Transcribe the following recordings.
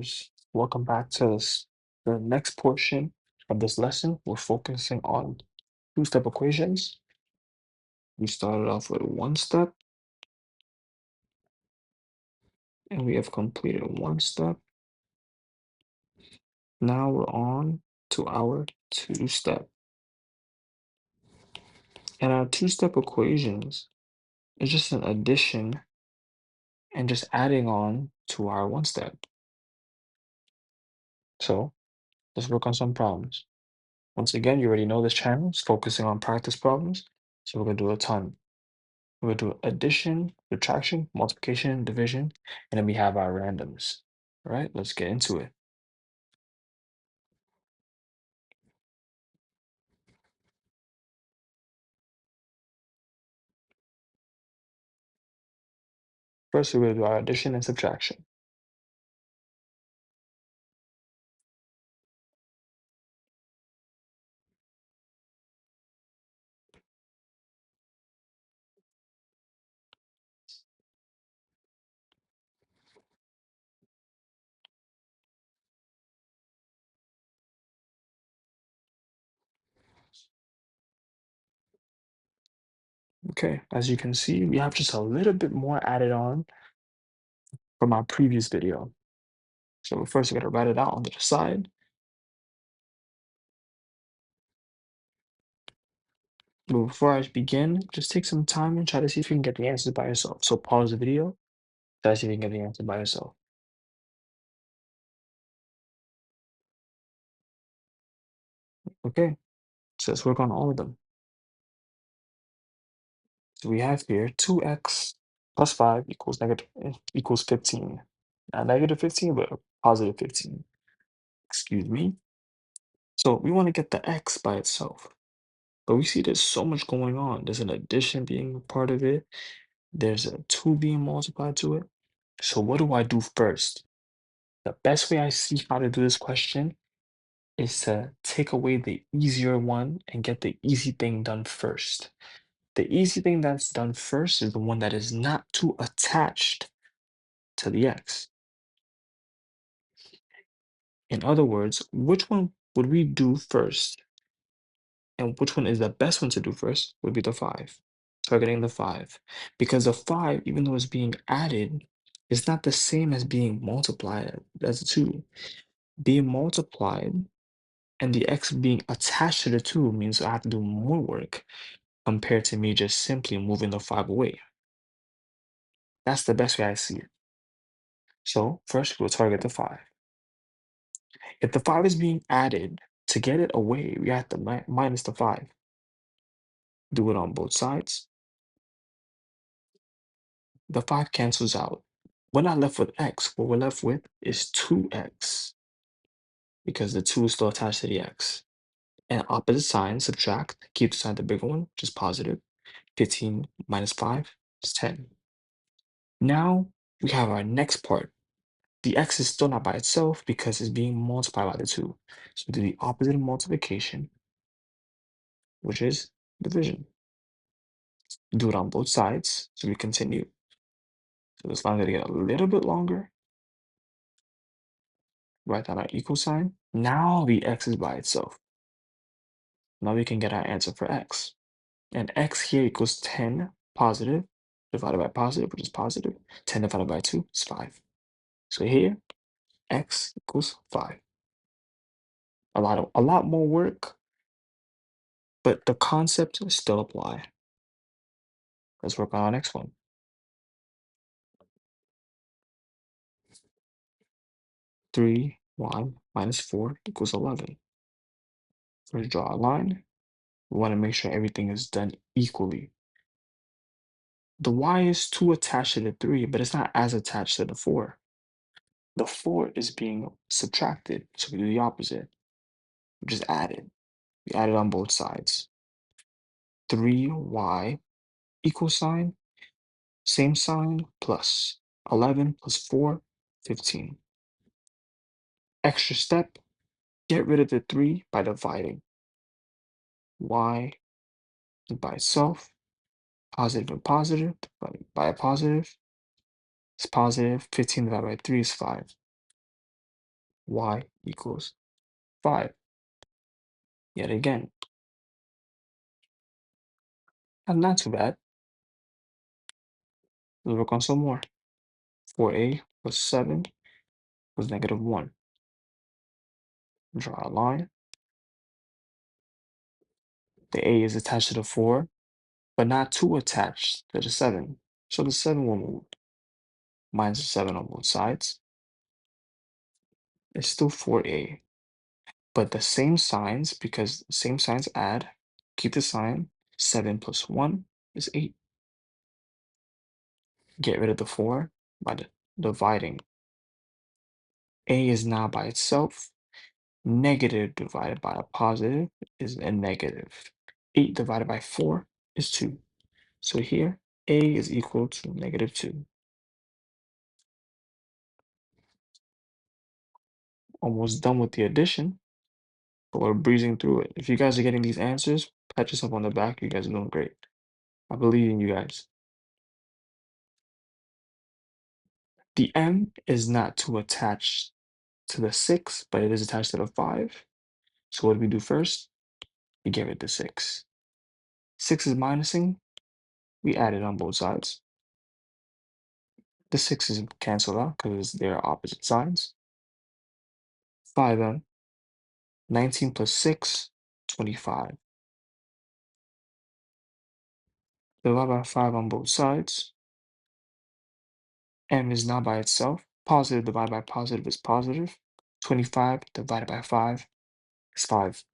learners, welcome back to the next portion of this lesson. We're focusing on two-step equations. We started off with one step, and we have completed one step. Now we're on to our two-step. And our two-step equations is just an addition and just adding on to our one step. So let's work on some problems. Once again, you already know this channel is focusing on practice problems, so we're going to do a ton. We're going to do addition, subtraction, multiplication, division, and then we have our randoms. All right, let's get into it. First, we're going to do our addition and subtraction. Okay, as you can see, we have just a little bit more added on from our previous video. So first, we're going to write it out on the side. But before I begin, just take some time and try to see if you can get the answers by yourself. So pause the video, try to see if you can get the answer by yourself. Okay, so let's work on all of them. So we have here 2x plus 5 equals equals 15. Not negative 15, but positive 15. Excuse me. So we want to get the x by itself. But we see there's so much going on. There's an addition being a part of it. There's a 2 being multiplied to it. So what do I do first? The best way I see how to do this question is to take away the easier one and get the easy thing done first. The easy thing that's done first is the one that is not too attached to the x. In other words, which one would we do first? And which one is the best one to do first would be the 5. Targeting the 5. Because the 5, even though it's being added, is not the same as being multiplied as a 2. Being multiplied and the x being attached to the 2 means I have to do more work compared to me just simply moving the 5 away. That's the best way I see it. So first we'll target the 5. If the 5 is being added, to get it away, we have to minus the 5. Do it on both sides. The 5 cancels out. We're not left with x. What we're left with is 2x because the 2 is still attached to the x. And opposite sign, subtract, keep the sign the bigger one, which is positive. 15 minus 5 is 10. Now we have our next part. The x is still not by itself because it's being multiplied by the 2. So we do the opposite of multiplication, which is division. Do it on both sides, so we continue. So this line's gonna get a little bit longer. Write down our equal sign. Now the x is by itself. Now we can get our answer for x. And x here equals 10 positive divided by positive, which is positive. 10 divided by 2 is 5. So here, x equals 5. A lot more work, but the concepts still apply. Let's work on our next one. Three y minus 4 equals 11. Let's draw a line. We want to make sure everything is done equally. The y is too attached to the 3, but it's not as attached to the 4. The 4 is being subtracted, so we do the opposite. We just add it. We add it on both sides. 3y equal sign, same sign, plus 11 plus 4, 15. Extra step, get rid of the 3 by dividing. Y by itself, positive and positive, divided by a positive, it's positive. 15 divided by 3 is 5. y equals 5. Yet again, and not too bad. Let's work on some more. 4a plus 7 was -1. Draw a line. The a is attached to the 4, but not 2 attached to the 7. So the 7 will move. Minus the 7 on both sides. It's still 4a. But the same signs, because the same signs add, keep the sign. 7 plus 1 is 8. Get rid of the 4 by dividing. A is now by itself. Negative divided by a positive is a negative. 8 divided by 4 is 2. So here, A is equal to -2. Almost done with the addition, but we're breezing through it. If you guys are getting these answers, pat yourself on the back. You guys are doing great. I believe in you guys. The M is not too attached to the 6, but it is attached to the 5. So what do we do first? We get rid of the 6. 6 is minusing. We add it on both sides. The 6 is canceled out because they're opposite signs. 5m, 19 plus 6, 25. Divide by 5 on both sides. M is now by itself. Positive divided by positive is positive. 25 divided by 5 is 5.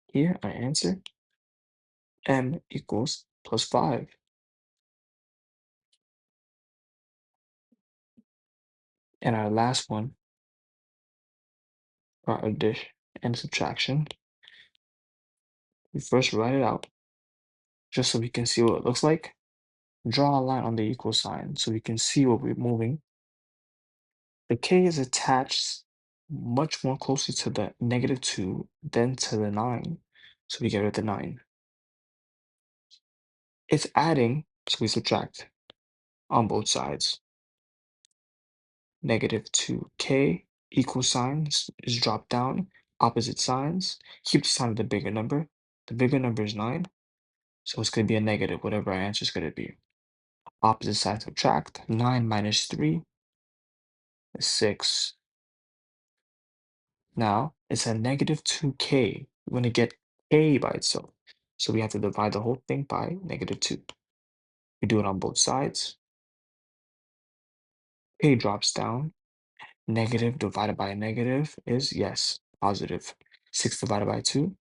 Here, our answer, M equals plus 5. And our last one, our addition and subtraction. We first write it out, just so we can see what it looks like. Draw a line on the equal sign so we can see what we're moving. The k is attached much more closely to the -2 than to the 9, so we get rid of the 9. It's adding, so we subtract on both sides. -2k equal sign is dropped down, opposite signs. Keep the sign of the bigger number. The bigger number is 9, so it's going to be a negative, whatever our answer is going to be. Opposite side subtract. 9 minus 3 is 6. Now it's a -2k. We want to get k by itself. So we have to divide the whole thing by -2. We do it on both sides. K drops down. Negative divided by a negative is, yes, positive. 6 divided by 2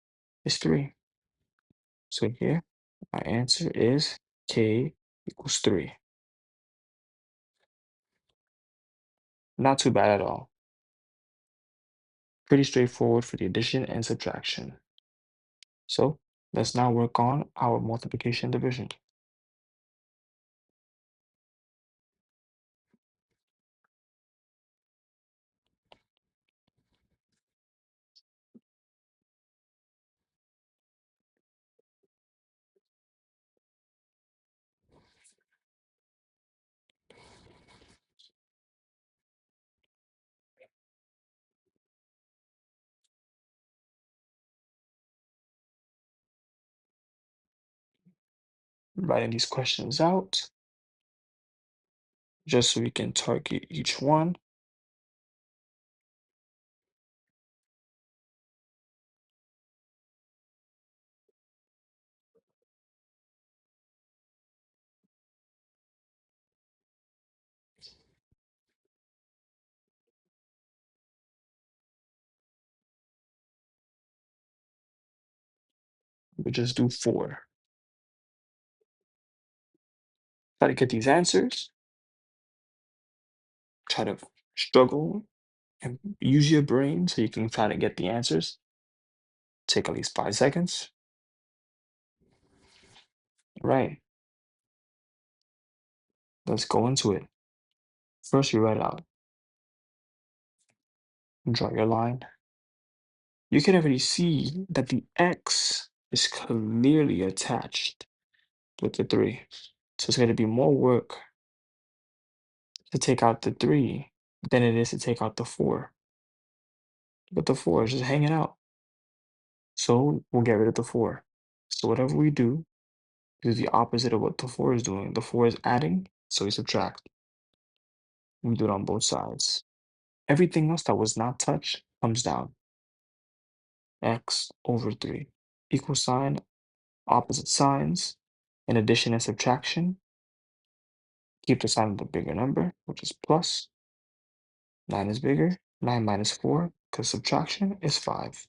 is 3. So here, our answer is k equals 3. Not too bad at all. Pretty straightforward for the addition and subtraction. So let's now work on our multiplication and division. Writing these questions out just so we can target each one. We just do 4. Try to get these answers. Try to struggle and use your brain so you can try to get the answers. Take at least 5 seconds. Right, let's go into it. First, you write out. Draw your line. You can already see that the x is clearly attached with the 3. So it's going to be more work to take out the 3 than it is to take out the 4. but the 4 is just hanging out. So we'll get rid of the 4. So whatever we do is the opposite of what the 4 is doing. The 4 is adding, so we subtract. We do it on both sides. Everything else that was not touched comes down. X over 3. Equal sign, opposite signs, in addition and subtraction. Keep the sign of the bigger number, which is plus. 9 is bigger. 9 minus 4, because subtraction is 5.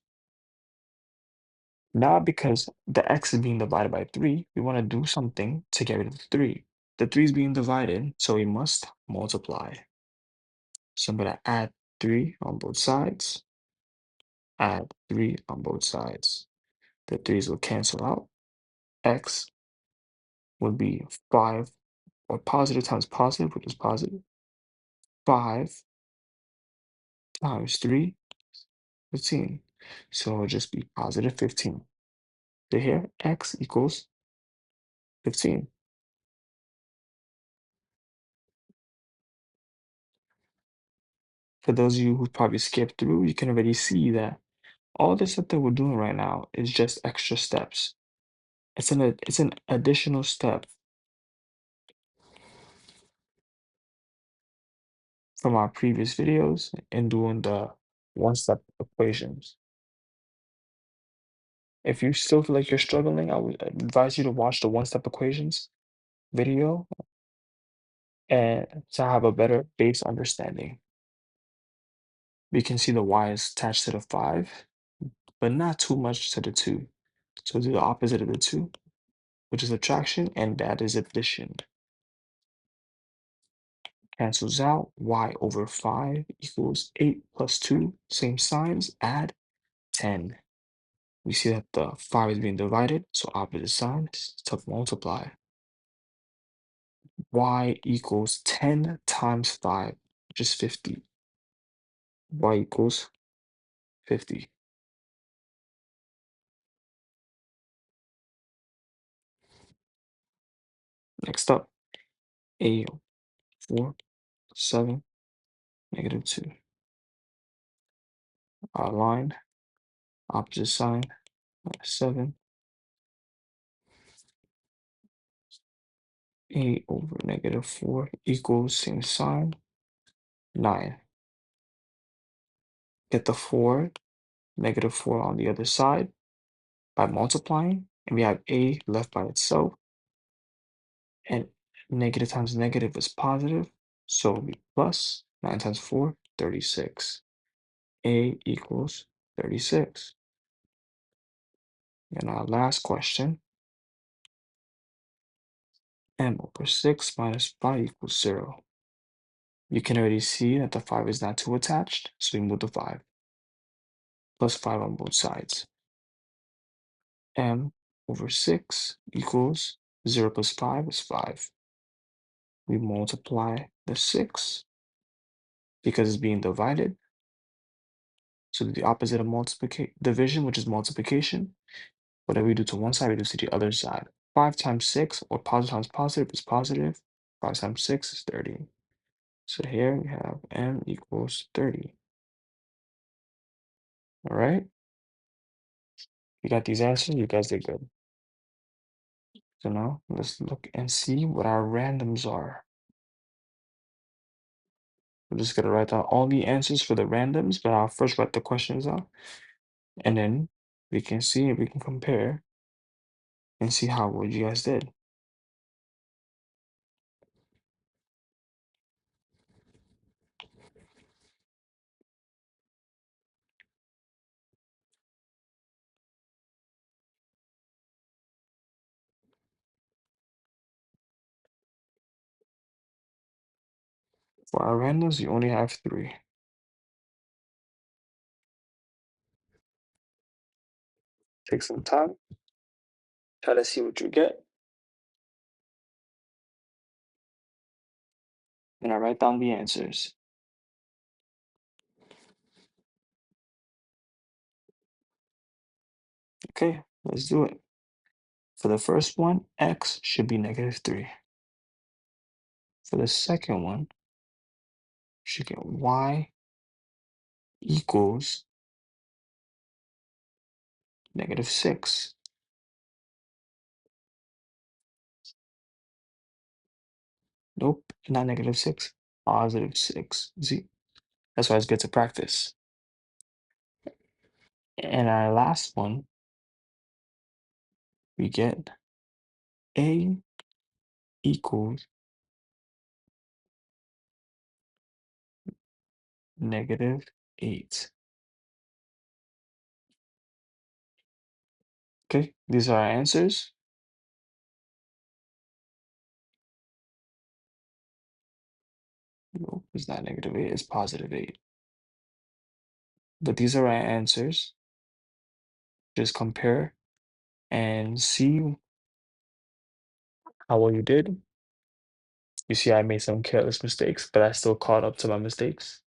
Now, because the x is being divided by 3, we want to do something to get rid of the 3. The 3 is being divided, so we must multiply. So I'm going to add 3 on both sides. Add 3 on both sides. The 3's will cancel out. X would be 5, or positive times positive, which is positive. 5 times 3, 15. So it'll just be positive 15. So here, x equals 15. For those of you who probably skipped through, you can already see that all this stuff that we're doing right now is just extra steps. It's an additional step from our previous videos in doing the one-step equations. If you still feel like you're struggling, I would advise you to watch the one-step equations video and to have a better base understanding. We can see the y is attached to the 5, but not too much to the 2. So do the opposite of the 2, which is subtraction, and that is addition. Cancels out. Y over 5 equals 8 plus 2. Same signs. Add 10. We see that the 5 is being divided, so opposite signs to multiply. Y equals 10 times 5, which is 50. Y equals 50. Next up, A 4, 7, negative 2. Our line, opposite sign, 7. A over negative 4 equals same sign, 9. Get the 4, negative 4 on the other side by multiplying, and we have A left by itself, and negative times negative is positive, so it'll be plus 9 times 4, 36. A equals 36. And our last question, m over 6 minus 5 equals 0. You can already see that the 5 is not too attached, so we move the 5. Plus 5 on both sides. M over 6 equals 0 plus 5 is 5. We multiply the 6 because it's being divided. So the opposite of multiplication, division, which is multiplication. Whatever we do to one side, we do to the other side. 5 times 6, or positive times positive, is positive. 5 times 6 is 30. So here we have m equals 30. All right? You got these answers? You guys did good. So now let's look and see what our randoms are. We're just gonna write down all the answers for the randoms, but I'll first write the questions out, and then we can see if we can compare and see how well you guys did. For our randoms, you only have 3. Take some time, try to see what you get, and I write down the answers. Okay, let's do it. For the first one, x should be negative 3. For the second one, you should get y equals -6. Nope, not -6, +6. See, that's why it's good to practice. And our last one, we get a equals -8. Okay, these are our answers. No, it's not -8, it's +8. But these are our answers. Just compare and see how well you did. You see, I made some careless mistakes, but I still caught up to my mistakes,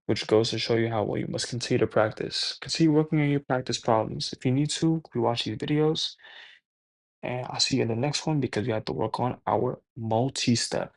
which goes to show you how well you must continue to practice. Continue working on your practice problems. If you need to, rewatch these videos, and I'll see you in the next one because we have to work on our multi-step.